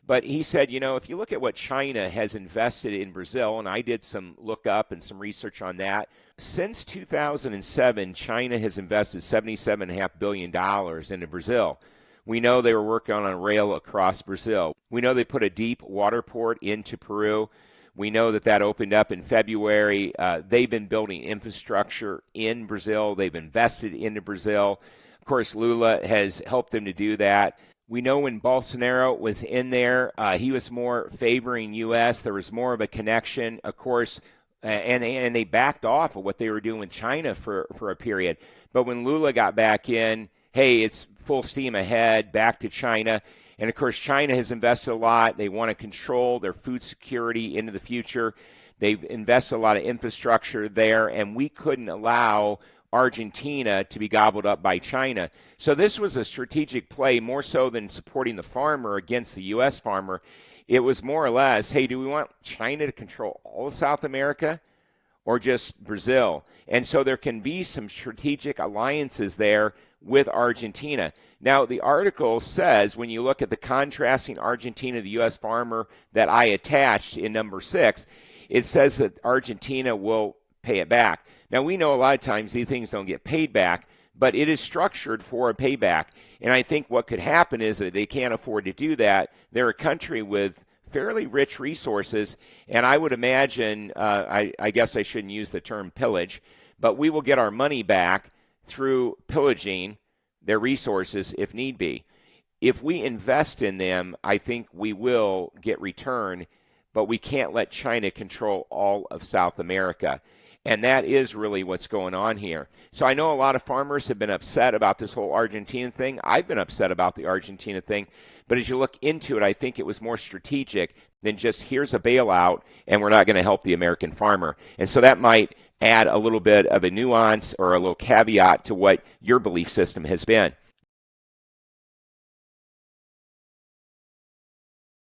But he said, if you look at what China has invested in Brazil, and I did some look up and some research on that, since 2007, China has invested $77.5 billion into Brazil. We know they were working on a rail across Brazil. We know they put a deep water port into Peru. We know that opened up in February. They've been building infrastructure in Brazil. They've invested into Brazil. Of course, Lula has helped them to do that. We know when Bolsonaro was in there, he was more favoring U.S. There was more of a connection, of course, and they backed off of what they were doing with China for a period. But when Lula got back in, hey, it's full steam ahead, back to China. And, of course, China has invested a lot. They want to control their food security into the future. They've invested a lot of infrastructure there, and we couldn't allow Argentina to be gobbled up by China. So this was a strategic play, more so than supporting the farmer against the U.S. farmer. It was more or less, hey, do we want China to control all of South America or just Brazil? And so there can be some strategic alliances there with Argentina. Now, the article says, when you look at the contrasting Argentina to the U.S. farmer that I attached in number 6, it says that Argentina will pay it back. Now, we know a lot of times these things don't get paid back, but it is structured for a payback. And I think what could happen is that they can't afford to do that. They're a country with fairly rich resources, and I would imagine, I guess I shouldn't use the term pillage, but we will get our money back through pillaging their resources if need be. If we invest in them, I think we will get return, but we can't let China control all of South America. And that is really what's going on here. So I know a lot of farmers have been upset about this whole Argentina thing. I've been upset about the Argentina thing. But as you look into it, I think it was more strategic than just here's a bailout and we're not going to help the American farmer. And so that might add a little bit of a nuance or a little caveat to what your belief system has been.